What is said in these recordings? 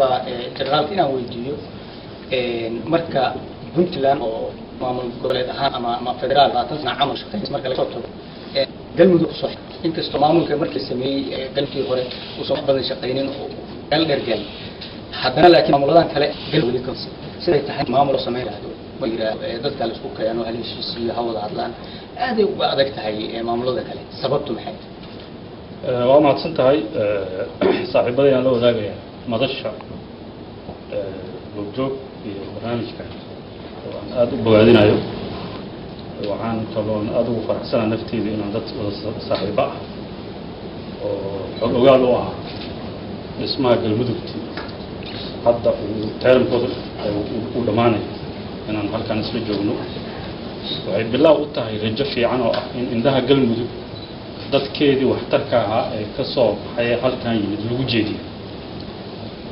generaalka inaan weydiiyo marka Puntland oo maamul goboleed ahaan ama federaal baatan camal shaqeynaysa marka laga soo tago galmudug soo inkastoo maamulka markii sameeyay dalkii hore uu soo badan shaqeyneen oo gal dhergal haddana laakiin maamuladan kale galmudug ka siday tahay maamul sameeyay dadka la isku keenay haliishiisa hawada hadlaan aad ay uga adag tahay maamulada kale sababtu maxay waa mahadsan tahay saaxiibadayaan la wadaagaya madasha joog iyo barnaamijka waan aad u bogaadinayo waxaan kaloon aad ugu faraxsanahay nafteeda inaan dad saaxiibo ah oo xog ogaal u ah dhismaha galmudugti hadda uu taariikhooda uu dhamaanay inaan halkan isla joogno waxay bilaaw u tahay rajo fiican oo ah in indaha galmudug dadkeedii waxtarka ahaa ee ka soo baxay halkan yimid lagu jeediyo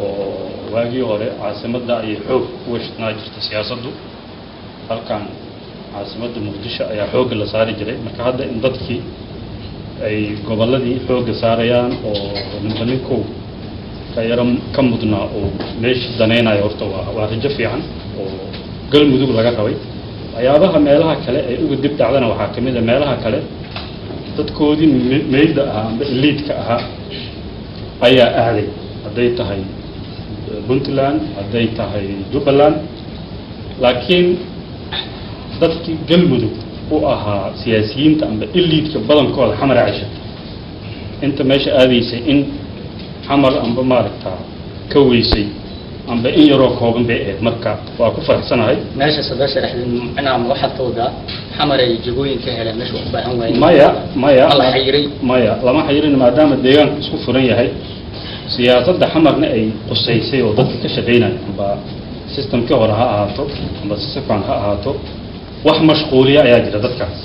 oo waagii hore caasimadda ay xoog uga shaqnaa jirtay siyaasaddu halkan caasimadda muqdisho ayaa xoogga la saari jiray marka hadda in dadkii ay gobolladii xoogga saarayaan oo ninkow ka yaro ka mudnaa oo meeshii danaynayo horta waa rajo fiican oo galmudug laga rabay waxyaabaha meelaha kale ee uga dib dhacdana waxaa ka mid a meelaha kale dadkoodii meeyda ahaa amba eliidka ahaa ayaa aaday hadday tahay Puntland hadday tahay Jubbaland laakiin dadkii galmudug u ahaa siyaasiyiinta amba eliidka badankooda xamar Aisha inta meesha aadaysay in xamar amba maaragta ka weysay amba in yaroo kooban bay ahayd marka waa ku faraxsanahay meesha saddex sharaxdin inaan waxa tooda xamar ay jagooyin ka heleen meesha u baahan waayeen maya lama xiriirin maadaama deegaanku isku furan yahay siyaasadda xamarna ay qusaysay oo dadka ka shaqeynaya amba systemkii hore ha ahaato amba systemkan ha ahaato wax mashquuliya ayaa jira dadkaas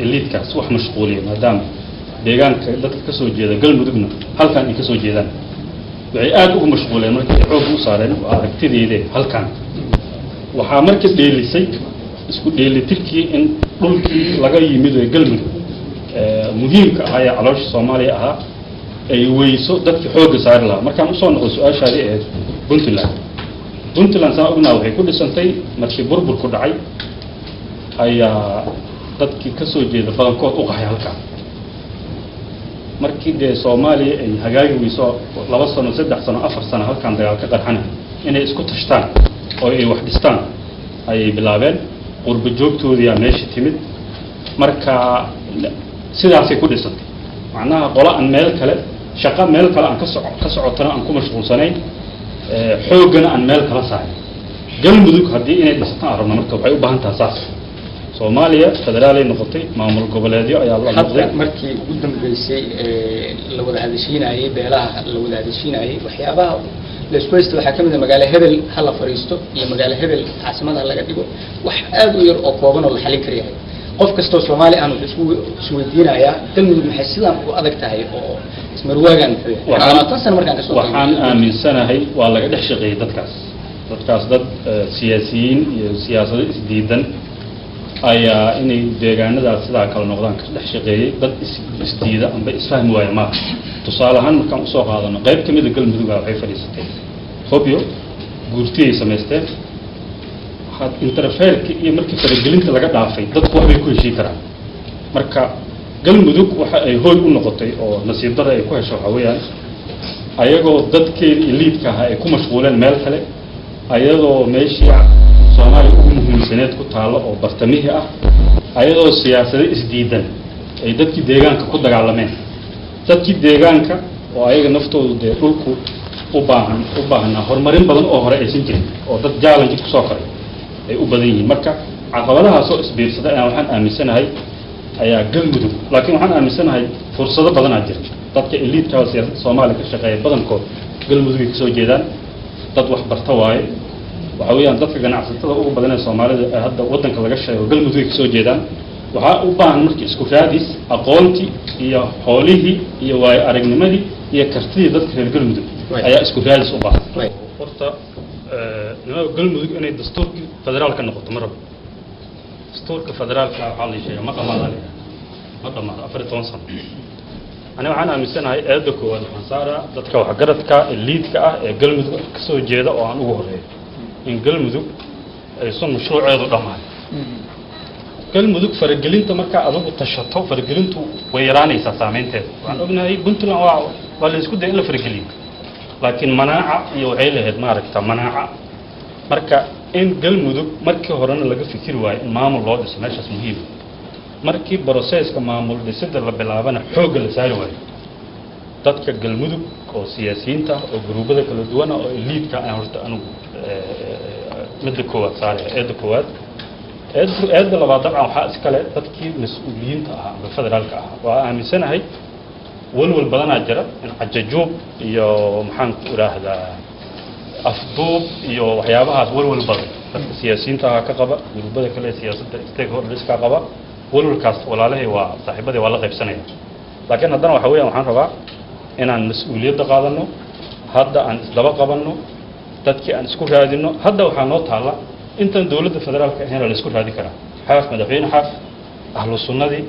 eliidkaas wax mashquuliya maadaama deegaanka dadka ka soo jeeda galmudugna halkan ay ka soo jeedaan waxay aad ugu mashquuleen markii ay xoog u saareen waa aragtideeda halkan waxaa markii dheelisay isku dheelitirkii in dhulkii laga yimid ee galmudug muhiimka ah ee caloosha Soomaaliya ahaa ay weyso dadkii xoogga saari lahaa markaan usoo noqdo su'aashaadii ee Puntland saa ognaa waxay ku dhisantay markii burbur ku dhacay ayaa dadkii ka soo jeeda badankood u qaxay halkan markii de Soomaaliya ay hagaagi weyso 2 sano 3 sano 4 sano halkan dagaal ka qarxana inay isku tashtaan oo ay wax dhistaan ay bilaabeen qurbo joogtoodii ayaa meesha timid marka sidaas ay ku dhisantay macnaha qola aan meel kale shaqa meel kale aan ka socotana aan ku mashquulsanayn xoogana aan meel kala saarin galmudug haddii inay dhistaan aragno marka waxay u baahan tahay saas Soomaaliya federaal ay noqotay maamul goboleedyo ayaa la noqday markii ugu dambeysay la wada hadashiinayay beelaha la wada hadashiinayay waxyaabaha la isku haysto waxa kamid ah magaalo hebel hal la fariisto iyo magaalo hebel caasimada laga dhigo wax aad u yar oo kooban oo la xalin karo yahay qof kastoo Soomaali aan isku weydiinaya galmudug maxay sidaan u adag tahay oo ismarwaagan waxaan aaminsanahay waa laga dhex shaqeeyay dadkaas dad siyaasiyiin iyo siyaasado isdiidan ayaa inay deegaanadaas sidaa kala noqdaan ka dhex shaqeeyay dad isdiida amba isfahmi waaya ma tusaale ahaan markaan usoo qaadano qayb ka mid ah galmudug waxay fadhiisatay hobyo guurtiyay samaysteen interferka iyo markii faragelinta laga dhaafay dadku waxbay ku heshii karaan marka galmudug waxa ay hooy u noqotay oo nasiib darro ay ku hesho waxa weeyaan ayagoo dadkeedii eliidka ahaa ay ku mashquuleen meel kale ayadoo meeshii Soomaaliya ugu muhiimsaneed ku taalo oo bartamihii ah ayadoo siyaasado isdiidan ay dadkii deegaanka ku dagaalameen dadkii deegaanka oo ayaga naftoodu de dhulku u baahnaa horumarin badan oo hore aysan jirin oo dad challenge ku soo koray ay u badan yihiin marka caqabadahaas oo isbiirsada waxaan aaminsanahay ayaa galmudug laakiin waxaan aaminsanahay fursado badan aa jira dadka eliidka siyaasadda Soomaaliya ka shaqeeya badankood galmudug ay ka soo jeedaan dad wax barta waaye waxa weeyaan dadka ganacsatada ugu badan ee Soomaalida ee hadda wadanka laga sheego galmudug ay ka soo jeedaan waxa u baahan markii isku raadis aqoontii iyo xoolihii iyo waay aragnimadii iyo kartidii dadka reer galmudug ayaa isku raadis u baahan horta galmudug inay dastuurka federaalka noqoto maraba dastuurka federaalka waxa la sheegay ma dhamaado 14 sano أنا waxaan aaminsanahay eedda koowaad waxaan saaraa dadka waxgaradka liidka ah ee galmudug ka soo jeeda oo aan ugu horeeyo in galmudug ay soo mashruuceedu dhamaan galmudug faragelinta marka adigu tashato faragelintu way yaraanaysaa saameynteeda waxaan ognahay Puntland waa la isku day in la farageliyo laakiin manaaca iyo waxay leeyahay maaragta manaaca marka in galmudug markii horena laga fikir waayo in maamul loo dhiso meeshaas muhiim markii processka maamul dhisidda la bilaabana xoog la saari waayo dadka galmudug oo siyaasiyiinta oo gruubada kala duwan oo elite ka ah horta anu midda koowaad saaray eedda koowaad eedda labaad dabcan waxa iskale dadkii mas'uuliyiinta ah ee federaalka ah waa aaminsanahay walwal badanaa jira in xajajuub iyo maxaan ku iraahdaa afduub iyo waxyaabahaas walwal badan dadka siyaasiyiinta ah ka qaba gruubada kale siyaasadda stakeholders ka qaba walwalkaas walaalahay waa saaxiibadii waa la qaybsanaya laakiin haddana waxa weeyaan waxaan rabaa inaan mas'uuliyadda qaadano hadda aan isdaba qabanno dadkii aan isku raadino hadda waxaa noo taala intan dawladda federaalka ahayna la isku raadi karaa xaaf madaxweyne xaaf ahlu sunnadii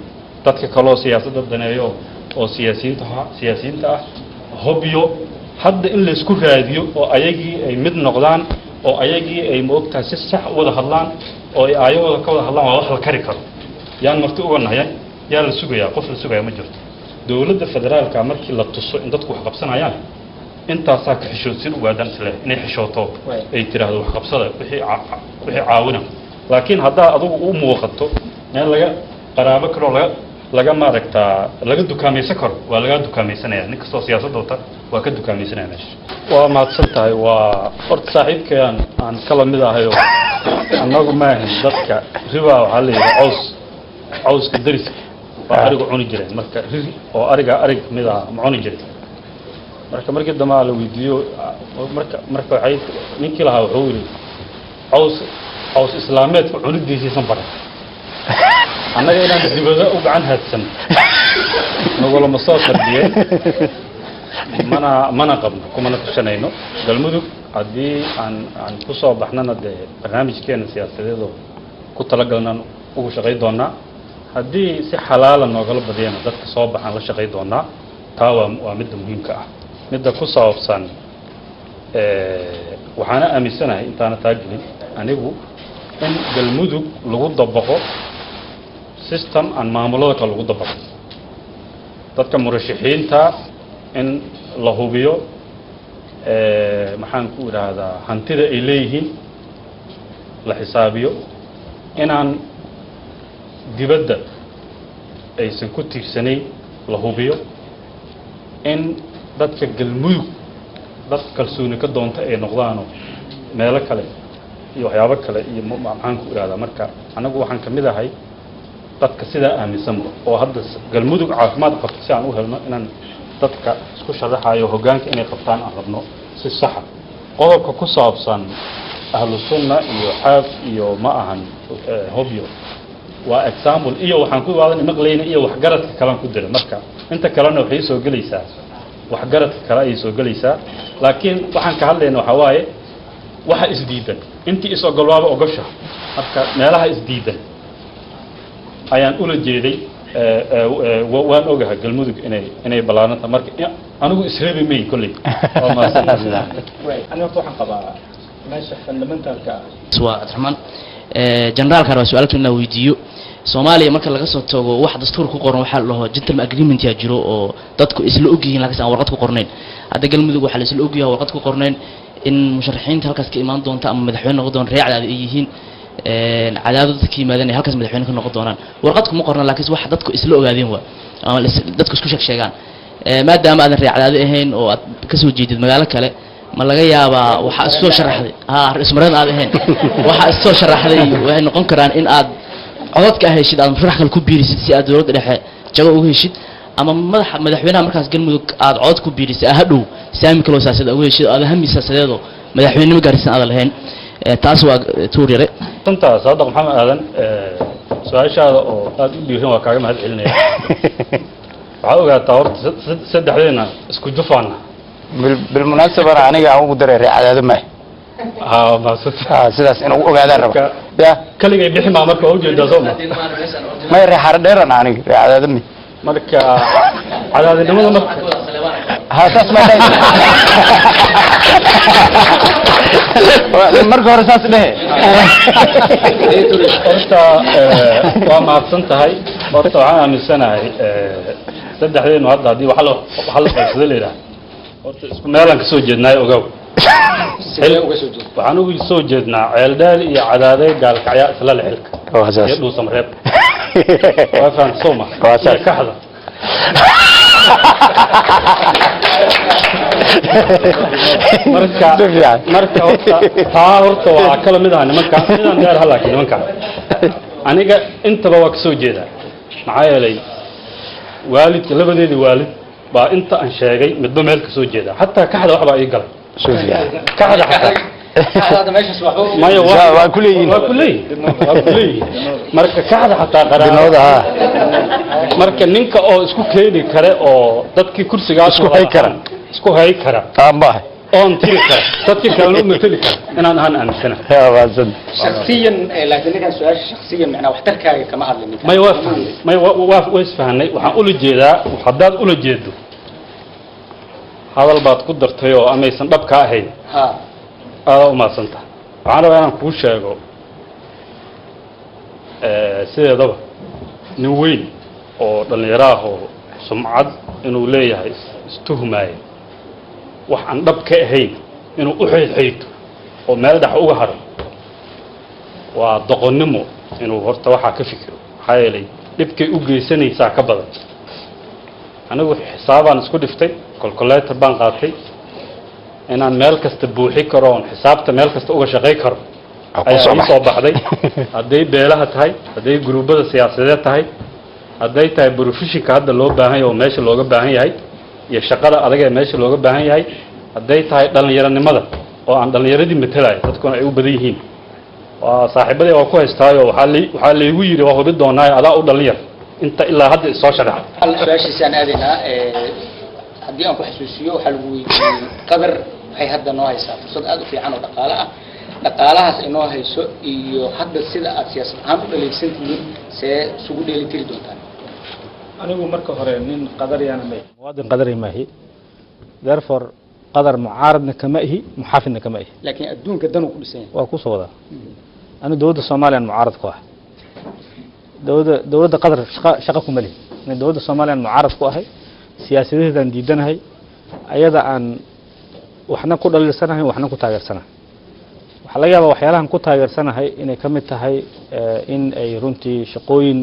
dadka kaloo siyaasadda daneeyo oo siyaasiyiinta ah hobyo hadda in la isku raadiyo oo ayagii ay mid noqdaan oo ayagii ay moogtaa si sax wada hadlaan oo ay aayahooda ka wada hadlaan waa wax la kari karo yaan marti uga nahay yaa la sugayaa qof la sugayaa ma jirto dawladda federaalka markii la tuso in dadku wax qabsanayaan intaasaa ka xishoodsin ugaadaan isle inay xishooto ay tiraahdo wax qabsada wixii caawina laakiin haddaa adigu u muuqato meel laga qaraabo karo laga maaragtaa laga dukaamaysan karo waa laga dukaamaysanaya nin kastoo siyaasadda wata waa ka dukaamaysanaya meesha waa mahadsan tahay waa horta saaxiibkayaan aan kala mid ahayo annagu maahan dadka riba waxaa la yidhi cawska dariska waa ariga cuni jireen marka riri oo arig mid ah ma cuni jiray marka markii dambe la weydiiyo marka waxay ninkii lahaa wuxuu yiri caws islaameedka cunidiisiisan baray annaga inaan dibada u gacan haadsan nagula ma soo tarbiye mana qabno kumana tushanayno galmudug haddii aan ku soo baxnana dee barnaamijkeena siyaasadeed oo ku talagalnaan ugu shaqay doonaa haddii si xalaala noogala badiyana dadka soo baxaan la shaqay doonaa taa waa midda muhiimka ah midda ku saabsan waxaana aaminsanahay intaana taagelin anigu in galmudug lagu dabaqo system aan maamulada kale lagu dabaqo dadka murashaxiinta in la hubiyo maxaan ku iraahdaa hantida ay leeyihiin la xisaabiyo inaan dibadda aysan ku tiirsanayn la hubiyo in dadka galmudug dad kalsooni ka doonta ay noqdaano meelo kale iyo waxyaabo kale iyo maxaan ku iraahdaa marka anagu waxaan ka mid ahay dadka sidaa aaminsan oo hadda galmudug caafimaad qabto si aan u helno inaan dadka isku sharaxayo hoggaanka inay qabtaan aan rabno si saxa qodobka ku saabsan ahlu sunna iyo xaaf iyo ma ahan hobyo waa example iyo waxaan ku waadan maqlayna iyo waxgaradka kale ku diray marka inta kalena waxay soo galaysaa waxgaradka kale ay soo galaysaa laakiin waxaan ka hadlaynaa waxa waaye waxa isdiidan intii is ogolwaaba ogosha marka meelaha isdiidan ayaan ula jeeday waan ogahay galmudug inay balaaranta marka anigu isreebi may kulli oo ma sanadna aniga waxaan qabaa meesha fundamentalka waa Abdurrahman generalka waa su'aalka inaa weydiiyo Soomaaliya marka laga soo tago wax dastuur ku qoran waxa la dhaho gentleman agreement yaa jiro oo dadku isla ogyihiin laakiin aan warqad ku qornayn hadda galmudug waxa la isla ogyahay warqad ku qornayn in musharaxiinta halkaas ka imaan doonta ama madaxweyne noqon doon reecada ay yihiin cadaadadka yimaadeen halkaas madaxweyne ka noqon doonaan warqad kuma qorna laakiin wax dadku isla ogaadeen waa ama dadku isku sheegaan maadaama aadan reecadaad ahayn oo aad ka soo jeedid magaalo kale ma laga yaabaa waxa soo sharaxday ismarada aad ahayn waxa soo sharaxday waxay noqon karaan in aad codadka heshid aad musharax kale ku biirisid si aad dawladda dhexe jago uga heshid ama madaxweynaha markaas galmudug aad cod ku biirisay hadhow saami kale siyaasad uga heshid aad hami siyaasadeed oo madaxweynimo gaarsiin aad lahayn taas waa tuur yare tantaas hadda maxamed aadan su'aashaada oo aad u dhiiran waa kaaga mahad celinaya waxaa ogaataa horta saddexdeena isku jufaana بالمناسبة أنا أقول دري عدد ما ما سلاس إنه وقاعد أربع يا كلي بيحمى مركو أوجه دازوم ما يري حردير أنا عدد مي marka cadaadinimada هذا اسمه مركو رصاص له horta waa mahadsan tahay horta waxaan aaminsanahay saddexdeenu hadda haddii waxa la qabsado leeyahay horta isku meelaan ka soo jeednaay ogow waxaan ugu soo jeednaa ceeldheer iyo cadaaday gaalkacya isla lexilka iyo dhuusan reeb waa faan sooma waa kaxda marka horta waa kala mid ah nimanka sidaan dheer halaakiin nimanka aniga intaba waa ka soo jeedaa maxaa yeelay waalidka labadeedii waalid baa inta aan sheegay midba meel ka soo jeeda xataa kaxda waxbaa ii galay kaxda xataa maya waa kuleeyihin marka kaxda xataa qaraabada marka ninka oo isku keeni kare oo dadkii kursigaas isku hay kara oon tiri kara dadkii kalena u mateli kara inaan ahaan aaminsana shakhsiyan laakiin ninkan su-aasha shakhsiyan macnaa waxtarkaaga kama hadlin maya waa fahnay maya waa isfahanay waxaan ula jeedaa haddaad ula jeedo hadal baad ku dartay oo amaysan dhab ka ahayn aadaa umaadsanta waxaan rabaa inaan kuu sheego sideedaba nin weyn oo dhallinyaro ah oo sumcad inuu leeyahay istuhmaayo wax aan dhab ka ahayn inuu u xeydxeyto oo meel dhex uga haro waa doqonnimo inuu horta waxaa ka fikiro maxaa yeelay dhibkay u geysanaysaa ka badan anigu xisaabaan isku dhiftay kolkoleetar baan qaatay inaan meel kasta buuxi karo oon xisaabta meel kasta uga shaqay karo ayaa ii soo baxday hadday beelaha tahay hadday guruubada siyaasadeed tahay hadday tahay brofeshinka hadda loo baahan yahay oo meesha looga baahan yahay iyo shaqada adag ee meesha looga baahan yahay hadday tahay dhallinyaronimada oo aan dhallinyaradii matelayo dadkuna ay u badan yihiin waa saaxiibadii waa ku haystaayo waxaa laygu yidhi waa hubi doonaayo adaa u dhallinyar inta ilaa hadda isoo sharaxa su-aashiisaan aadaynaa haddii aan ku xasuusiyo waxaa lagu weydiiyey qadar waxay hadda noo haysaa fursad aad u fiican oo dhaqaale ah dhaqaalahaas ay noo hayso iyo hadda sida aad siyaasad ahaan u dhalaysan tihiin see isugu dheeli tiri doontaan anigu marka hore nin qadariyana ma muwaadin qadari maahi therefore qadar mucaaradna kama ihi muxaafidna kama ihi laakiin adduunka dan uu ku dhisan yahay waa ku soo wadaa anigu dowladda Soomaaliya mucaarad ku ah dowladda qadar shaqo kuma leh in dowladda Soomaaliya mucaarad ku ahay siyaasadeedan diidanahay ayada aan waxna ku dhalinsanahay waxna ku taageersanahay waxa laga yaabaa waxyaalahan ku taageersanahay inay ka mid tahay in ay runtii shaqooyin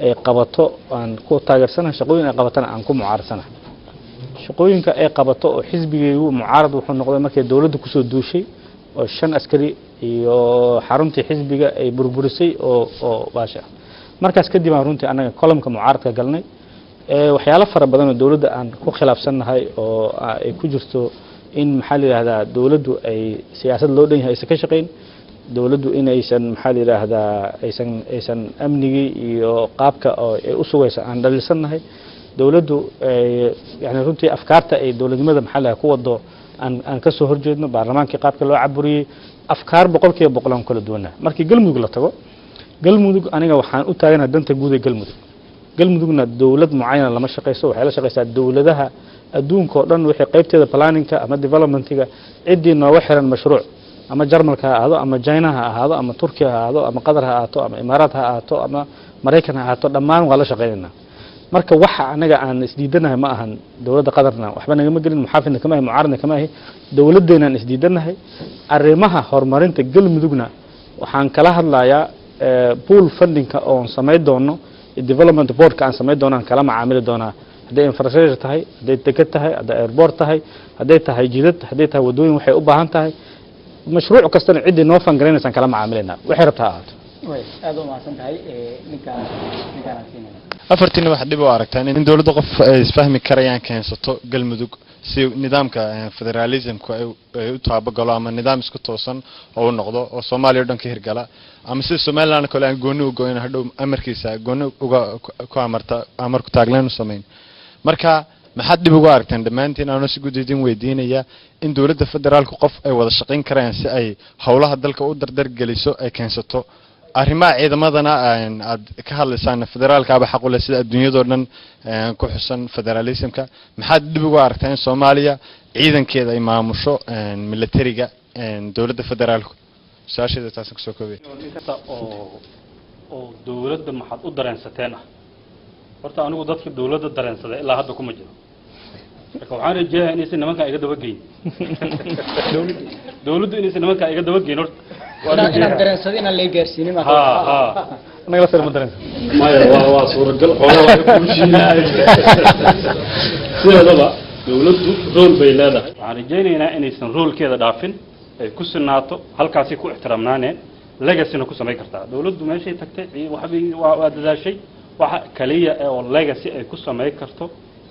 ay qabato aan ku taageersanahay shaqooyin ay qabatana aan ku mucaarsanahay shaqooyinka ay qabato oo xisbigeedu mucaarad wuxuu noqday markay dawladdu ku soo duushay oo 5 askari iyo xaruntii xisbiga ay burburisay oo baasha markaas kadib aan runtii anaga kolomka mucaaradka galnay waxyaalo fara badan oo dawladda aan ku khilaafsanahay oo ay ku jirto in maxaa la yiraahdaa dawladdu ay siyaasad loo dhan yahay ka shaqeyn dawladdu in aysan maxaa la yiraahdaa aysan amnigi iyo qaabka oo ay u sugayso aan dhalisanahay dawladdu yani runtii afkaarta ay dawladnimada maxaa la ku wado aan ka soo horjeedno baarlamaankii qaabka loo caburiyay afkaar 100% aan kala duwanaa markii galmudug la tago galmudug aniga waxaan u taaganahay danta guud ee galmudugna dawlad mucaayana lama shaqeyso waxay la shaqeysaa dawladaha adduunka oo dhan wixii qaybteeda planningka ama developmentiga cidii nooga xiran mashruuc ama Jarmalka ha ahaado ama China ha ahaado ama Turkiga ha ahaado ama Qatar ha ahaato ama Imaaraat ha ahaato ama Mareykan ha ahaato dhammaan waa la shaqeynaa marka waxa anaga aan isdiidanahay ma ahan dawladda qadarna waxba naga ma gelin muxaafidna kama mucaaradna kama ahi dawladdeena aan isdiidanahay arrimaha horumarinta galmudugna waxaan kala hadlayaa pool fundingka oo sameey doono development board ka aan sameey doonaan kala macaamili doonaa haday infrastructure tahay haday deked tahay haday airport tahay haday tahay jidad haday tahay wadooyin waxay u baahan tahay mashruuc kastana cidii noo fangareynaysan kala macaamilina waxay rabtaa ahaato way aad u mahadsan tahay ninkaan afartina wax dib u aragtaan in dawladda qof ay isfahmi karayaan keensato galmudug si nidaamka federalismku ay u taabagalo ama nidaam isku toosan oo noqdo oo Soomaaliya dhan ka hirgala ama si Soomaaliland kale aan gooni u goyn hadhow amarkiisa gooni uga ku amarku taagleen u sameyn marka maxaad dib uga aragtaan dhamaantiin aan si guudidin weydiinaya in dawladda federaalku qof ay wada shaqeyn karayaan si ay hawlaha dalka u dardar geliso ay keensato arrimaha ciidamadana aad ka hadlaysaan federaalkaaba xaq u leh sida adduunyadoo dhan ku xusan federalismka maxaad dib ugu aragtaa in Soomaaliya ciidankeeda ay maamusho militariga dawladda federaalku saashida taas ku soo koobay oo dawladda maxad u dareensateen horta anigu dadka dawladda dareensada ilaa hadda kuma jiro marka waxaan rajaynayaa inaysan nimanka iga daba geyn dawladdu inaysan nimanka iga daba geyn horta inaan dareensado inaan la gaarsiinin ma anaga la firma dareensan maya waa suuragal xoolaha waa ku shiinay sidaba dawladdu rool bay leedahay waxaan rajaynayaa inaysan roolkeeda dhaafin ay ku sinaato halkaasay ku ixtiraamnaaneen legacy-na ku samayn kartaa dawladdu meeshay tagtay waa dadaashay waxa kaliya oo legacy ay ku samayn karto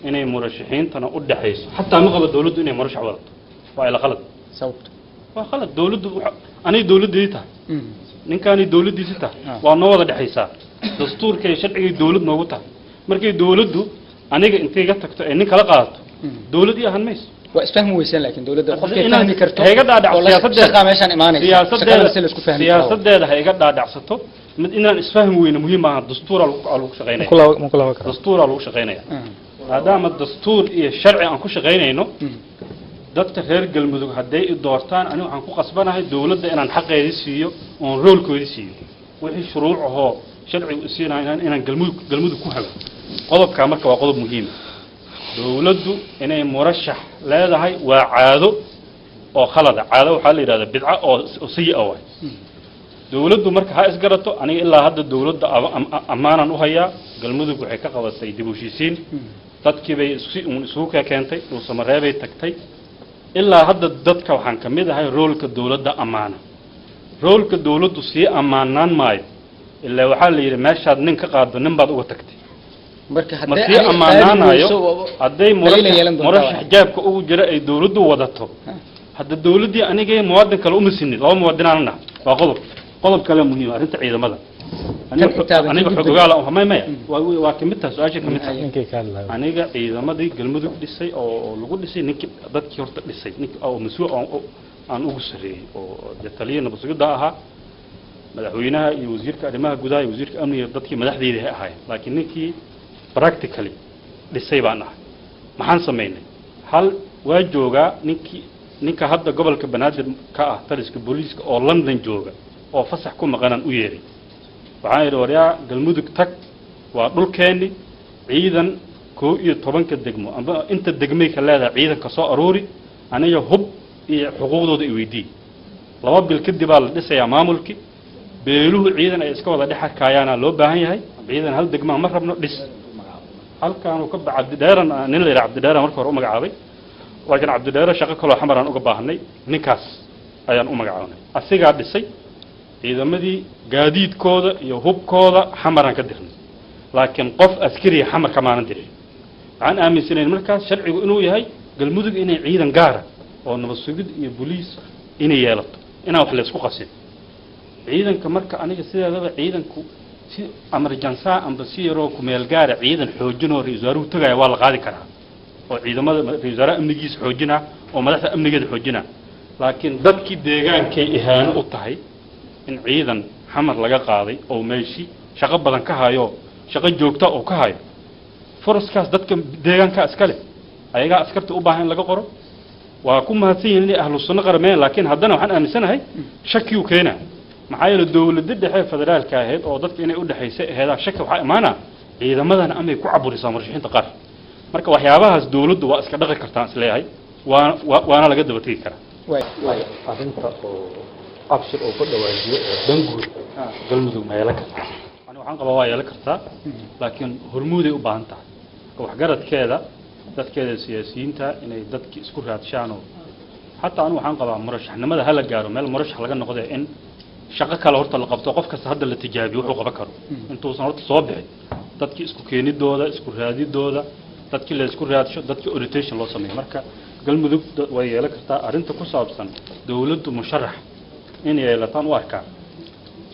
inay murashaxiintana u dhaxayso xataa ma qabo dawladdu inay murashax wadato waa ila qalad sababta waa qalad dawladdu anay dawladdeedii tahay ninkaani dawladdiisi tahay waa noo wada dhaxaysaa dastuurka iyo sharciga dawlad noogu tahay markay dawladdu aniga intay iga tagto ee nin kala qaadato dawlad iyo ahan mayso waa isfahmi weysan laakiin dawladda qofkay fahmi karto hayga dhaadhac siyaasadda meeshan imaanaysa siyaasaddeeda hayga dhaadhacsato mid inaan isfahmi weyno muhiim ah dastuur lagu shaqeynaya dastuur lagu shaqeynaya maadaama dastuur iyo sharci aan ku shaqeynayno dadka reer galmudug hadday i doortaan anigu waxaan ku qasbanahay dawladda inaan xaqeedii siiyo oon roolkoodii siiyo wixii shuruuc ahoo sharcigu isiinaya inaan galmudug ku hago qodobkaa marka waa qodob muhiim dawladdu inay murashax leedahay waa caado oo khalada caado waxaa la yidhahdaa bidca oo sayi-a waay dawladdu marka ha isgarato aniga ilaa hadda dawladda ammaanan u hayaa galmudug waxay ka qabatay dib u heshiisiin dadkii bay isugu keentay dhuusamareebay tagtay ilaa hadda dadka waxaan ka mid ahay roolka dawladda ammaana roolka dawladdu sii ammaanaan maayo ilaa waxaa la yidhi meeshaad nin ka qaado nin baad uga tagtay marka ma sii ammaanaanayo hadday murashax jaabka ugu jira ay dawladdu wadato hadda dawladdii anigay muwaadin kale uma sinin laba muwaadinaanna waa qodob kale muhiim arrinta ciidamada aniga xog ogaal ah maya waa kamid tahay su-aasha kamid tahay aniga ciidamadii galmudug dhisay oo lagu dhisay ninkii dadkii horta dhisay ninkii oo mas-uul aan ugu sarreeyey oo taliye nabad sugidda ahaa madaxweynaha iyo wasiirka arrimaha gudaha iyo wasiirka amniga dadkii madaxdeedii hay ahaayeen laakiin ninkii practically dhisay baan ahay maxaan samaynay hal waa joogaa ninka hadda gobolka banaadir ka ah taliska booliiska oo London jooga oo fasax ku maqanaan u yeeray waxaan yidhi waryaa galmudug tag waa dhulkeeni ciidan 11 degmo amba inta degmay ka leedahay ciidan ka soo aroori aniga hub iyo xuquuqdooda i weydii 2 bil kadib la dhisayaa maamulki beeluhu ciidan ay iska wada dhaxarkaayana loo baahan yahay ciidan hal degmo ma rabno dhis halkaan uu ka bacad dheeran nin la yiraahdo dheeran markii hore u magacaabay laakiin Cabdi Dheere shaqo kale oo xamaran uga baahnay ninkaas ayaan u magacaabnay asiga dhisay ciidamadii gaadiidkooda iyo hubkooda xamaran ka dirnay laakiin qof askari xamar ka maanan dirin aan aaminsanayn markaas sharcigu inuu yahay galmudug inay ciidan gaara oo nabad sugid iyo booliis inay yeelato inaan wax la isku qasin ciidanka marka aniga sideedaba ciidanku si emergency amba si yaroo ku meel gaara ciidan xoojin oo ra'iisul tagaya waa la qaadi karaa oo ciidamada ra'iisul amnigiisa xoojina oo madaxda amnigeeda xoojina laakiin dadkii deegaankay ihaano u tahay in ciidan xamar laga qaaday oo meeshi shaqo badan ka hayo shaqo joogto oo ka hayo furaskaas dadka deegaanka askale ayaga askarta u baahan laga qoro waa ku mahadsan yihiin ahlu sunna qarameen laakiin haddana waxaan aaminsanahay shaki uu keena maxaa yeelay dawladda dhexe federaalka ahayd oo dadka inay u dhaxaysay ahayd shaki waxa imaana ciidamadana amay ku caburisaa murashaxiinta qaar marka waxyaabahaas dawladdu waa iska dhaqi kartaa isleeyahay waana laga daba tagi karaa arrinta oo abshir oo ku dhawaajiyo oo danguud galmudug ma yeelan kartaa aniga waxaan qabaa waa yeelan kartaa laakiin hormuuday u baahan tahay waxgaradkeeda dadkeeda siyaasiyiinta inay dadkii isku raadshaan oo hatta aniga waxaan qabaa murashaxnimada hala gaaro meel murashax laga noqdo in shaqo kale horta la qabto qof kasta hadda la tijaabiyo wuxuu qaban karo intuusan horta soo bixin dadkii isku keenidooda isku raadidooda dadkii la isku raadsho dadkii orientation loo sameeyo marka galmudug way yeelan kartaa arrinta ku saabsan dawladdu musharax in yeelataan u arkaa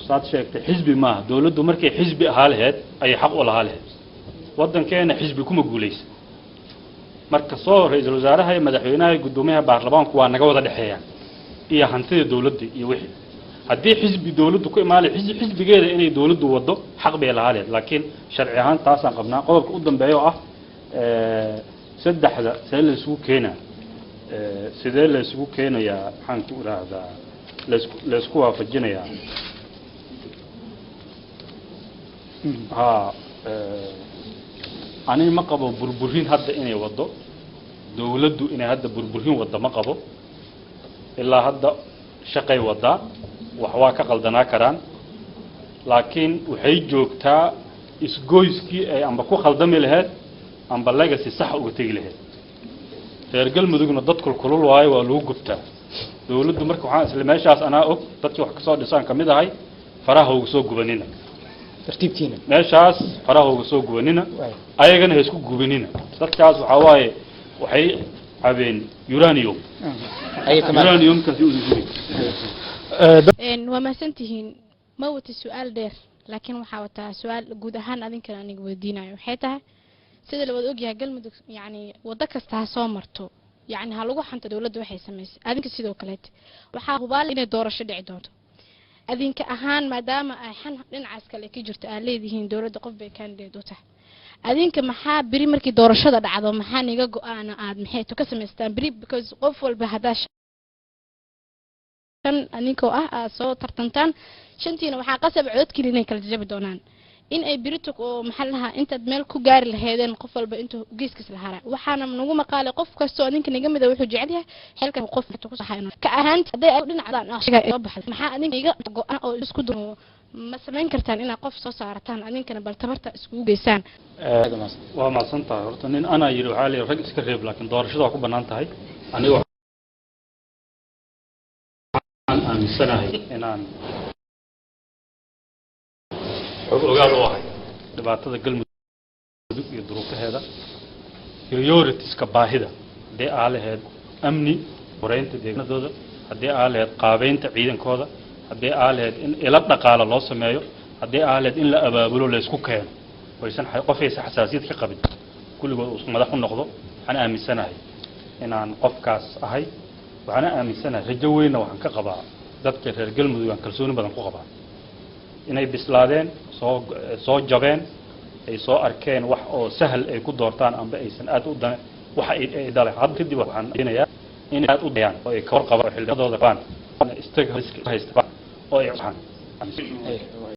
saad sheegtay xisbi maaha dawladdu markay xisbi ahaa lahayd ay xaq u lahaa lahayd wadankeena xisbi kuma guulaysan marka soo ra'iisul wasaaraha iyo madaxweynaha iyo gudoomiyaha baarlamaanku waa naga wada dhaxeeyaan iyo hantida dawladda iyo wixii haddii xisbi dawladdu ku imaanay xisbigeeda inay dawladdu wado xaq bay lahaaleed laakiin sharci ahaan taasaan qabnaa qodobka u dambeeya oo ah saddexda see la isugu keenaa sidee la isugu keenayaa maxaan ku idhaahdaa la isku waafajinayaa ha aniga ma qabo burburin hadda inay wado dawladdu inay hadda burburin waddo ma qabo ilaa hadda shaqay wadaa wax waa ka qaldanaa karaan laakiin waxay joogtaa isgoyskii ay amba ku khaldami lahayd amba legacy sax uga tegi lahayd reer galmudugna dad kulkulul waayo waa lagu gubtaa dawladdu marka waxaan isla meeshaas anaa og dadkii wax kasoo dhisaan kamid ahay faraha uga soo gubanina tartiibtiina meeshaas faraha uga soo gubanina ayagana ha isku gubanina dadkaas waxaa waaye waxay cabeen uranium uraniumkaasi u gubi waa mahadsantihiin ma wata su-aal dheer laakiin waxaa wataa su-aal guud ahaan adinkana aniga weydiinayo waxay tahay sida la wada ogyahay galmudug yani wado kasta ha soo marto yani ha lagu xanto dawladda waxay samaysay adinka sidoo kaleete waxaa hubaal inay doorasho dhici doonto adinka ahaan maadaama ay xan dhinacaas kale ka jirto aad leedihiin dawladda qof bay candidate u tahay adinka maxaa beri markii doorashada dhacdo maxaa niga go-aana aad maxay to ka samaystaan beri because qof walba haddaa adinkoo ah aad soo tartantaan shantiina waxaa qasab cododkiina inay kala jajabi doonaan in ay berito oo maxaa lahaa intaad meel ku gaari lahaydeen qof walba intuu geeskiis la haraa waxaana nagu maqaalay qof kastoo ninka niga mida wuxuu jecel yahay xilka qof ku saxayno ka ahaanti hadday ay dhinacdaan soo baxay maxaa adinka iga go-aan oo isku dumo ma samayn kartaan inaad qof soo saarataan adinkana bal tabarta iskugu geysaan waa mahadsan tahay horta nin anaa yidhi waxaa la rag iska reeb laakiin doorashada waa ku bannaan tahay aniga waxaan aaminsanahay inaan xog ogaal u ahay dhibaatada galmudug iyo duruufaheeda prioritiska baahida haddii aa lahayd amni horeynta deegaanadooda haddii aa lahayd qaabeynta ciidankooda haddii aa lahayd in ila dhaqaalo loo sameeyo haddii aa lahayd in la abaabulo la isku keeno waysan qofaysa xasaasiyad ka qabin kulligood uu madax u noqdo waxaan aaminsanahay inaan qofkaas ahay waxaan aaminsanahay rajo weynna waxaan ka qabaa dadka reer galmudug aan kalsooni badan ku qabaa inay bislaadeen soo jabeen ay soo arkeen wax oo sahal ay ku doortaan amba aysan aad u dan waxa ay dhaleen hadda kadib waxaan dinayaa in aad u dayaan oo ay ka warqabaan xildhibaanadooda baan istag haystaan oo ay waxaan